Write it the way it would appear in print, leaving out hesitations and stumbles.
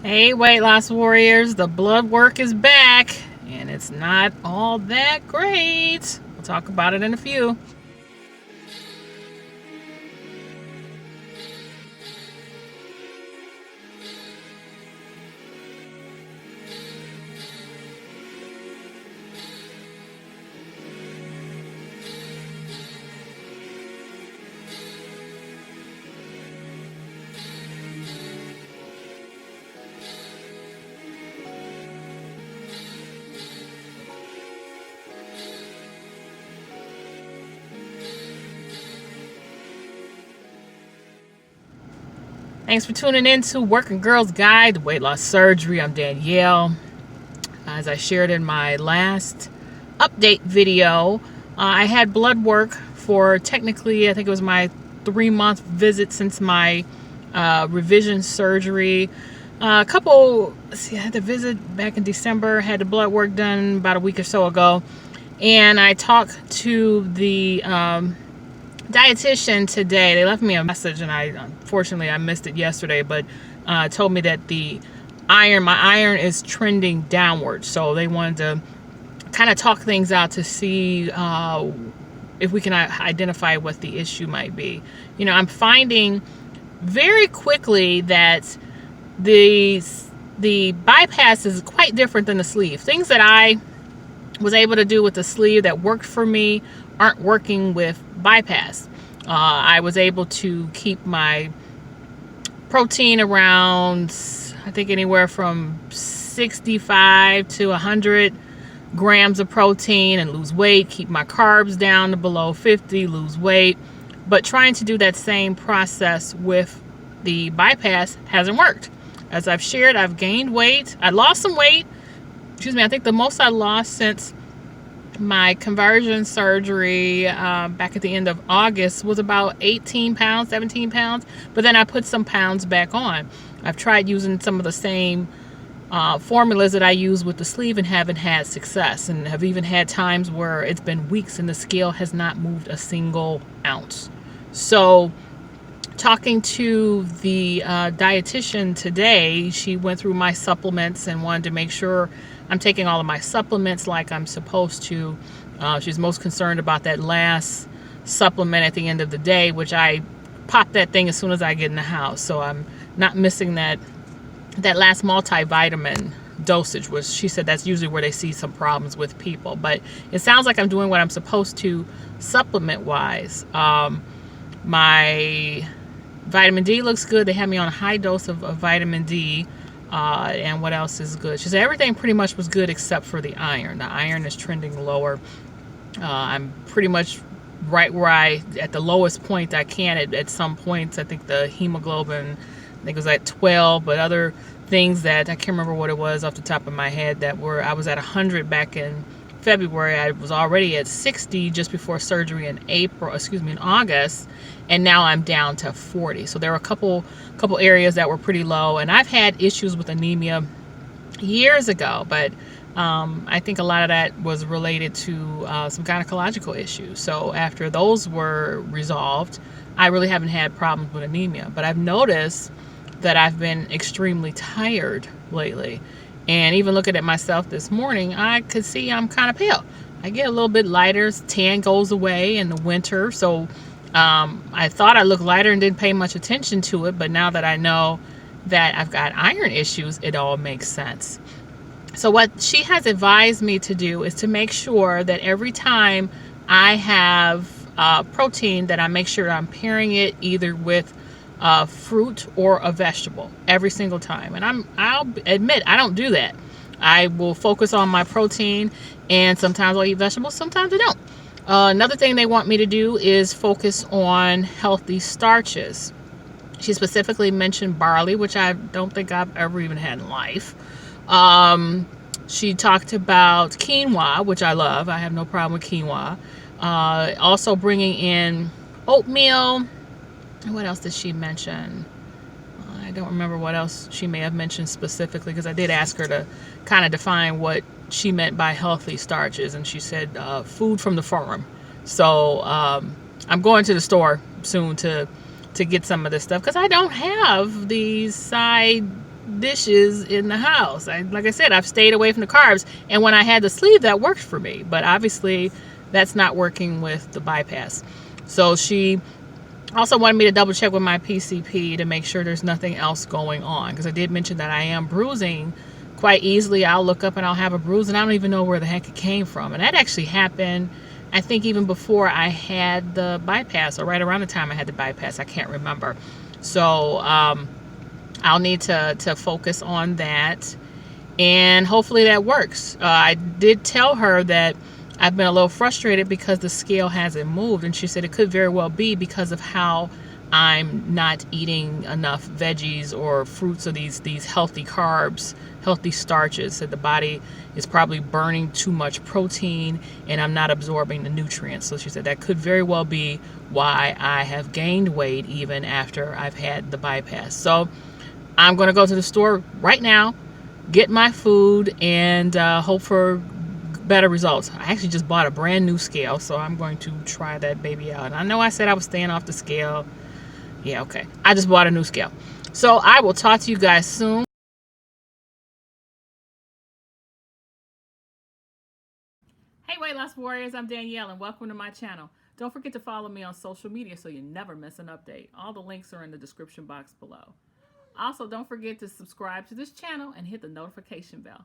Hey, weight loss warriors, the blood work is back and it's not all that great. We'll talk about it in a few. Thanks for tuning in to Working Girls Guide to Weight Loss Surgery. I'm Danielle. As I shared in my last update video, I had blood work for technically, I think it was my 3-month visit since my revision surgery. I had the visit back in December, had the blood work done about a week or so ago, and I talked to the dietitian today. They left me a message, and unfortunately I missed it yesterday, but told me that my iron is trending downward. So they wanted to kind of talk things out to see if we can identify what the issue might be. I'm finding very quickly that the bypass is quite different than the sleeve. Things that I was able to do with the sleeve that worked for me aren't working with bypass. I was able to keep my protein around, I think, anywhere from 65 to 100 grams of protein and lose weight, keep my carbs down to below 50, lose weight. But trying to do that same process with the bypass hasn't worked. As I've shared, I've gained weight. I lost some weight. I think the most I lost since my conversion surgery back at the end of August was about 18 pounds, 17 pounds. But then I put some pounds back on. I've tried using some of the same formulas that I use with the sleeve and haven't had success, and have even had times where it's been weeks and the scale has not moved a single ounce. So talking to the dietitian today, she went through my supplements and wanted to make sure I'm taking all of my supplements like I'm supposed to. She's most concerned about that last supplement at the end of the day, which I pop that thing as soon as I get in the house. So I'm not missing that last multivitamin dosage, which she said that's usually where they see some problems with people. But it sounds like I'm doing what I'm supposed to supplement wise. My vitamin D looks good. They had me on a high dose of vitamin D. And what else is good? She said everything pretty much was good except for the iron. The iron is trending lower. I'm pretty much right where at the lowest point I can. At some points, I think the hemoglobin, I think it was at 12, but other things that I can't remember what it was off the top of my head I was at 100 back in February. I was already at 60 just before surgery in August, and now I'm down to 40. So there were a couple areas that were pretty low, and I've had issues with anemia years ago, but I think a lot of that was related to some gynecological issues. So after those were resolved, I really haven't had problems with anemia, but I've noticed that I've been extremely tired lately. And even looking at myself this morning, I could see I'm kind of pale. I get a little bit lighter. Tan goes away in the winter. So I thought I looked lighter and didn't pay much attention to it. But now that I know that I've got iron issues, it all makes sense. So what she has advised me to do is to make sure that every time I have protein, that I make sure I'm pairing it either with fruit or a vegetable every single time. And I'll admit I don't do that. I will focus on my protein, and sometimes I'll eat vegetables, sometimes I don't. Another thing they want me to do is focus on healthy starches. She specifically mentioned barley, which I don't think I've ever even had in life. She talked about quinoa, which I love. I have no problem with quinoa. Also bringing in oatmeal. What else did she mention? I don't remember what else she may have mentioned specifically, because I did ask her to kind of define what she meant by healthy starches, and she said food from the farm. So I'm going to the store soon to get some of this stuff, because I don't have these side dishes in the house. Like I said, I've stayed away from the carbs. And when I had the sleeve, that worked for me. But obviously, that's not working with the bypass. So she also wanted me to double check with my PCP to make sure there's nothing else going on. Because I did mention that I am bruising quite easily. I'll look up and I'll have a bruise and I don't even know where the heck it came from. And that actually happened, I think, even before I had the bypass, or right around the time I had the bypass. I can't remember. So I'll need to focus on that, and hopefully that works. I did tell her that I've been a little frustrated because the scale hasn't moved, and she said it could very well be because of how I'm not eating enough veggies or fruits or these healthy carbs, healthy starches. So the body is probably burning too much protein and I'm not absorbing the nutrients. So she said that could very well be why I have gained weight even after I've had the bypass. So I'm going to go to the store right now, get my food, and hope for better results. I actually just bought a brand new scale, so I'm going to try that baby out. And I know I said I was staying off the scale. Yeah, okay. I just bought a new scale. So I will talk to you guys soon. Hey, Weight Loss Warriors, I'm Danielle, and welcome to my channel. Don't forget to follow me on social media so you never miss an update. All the links are in the description box below. Also, don't forget to subscribe to this channel and hit the notification bell.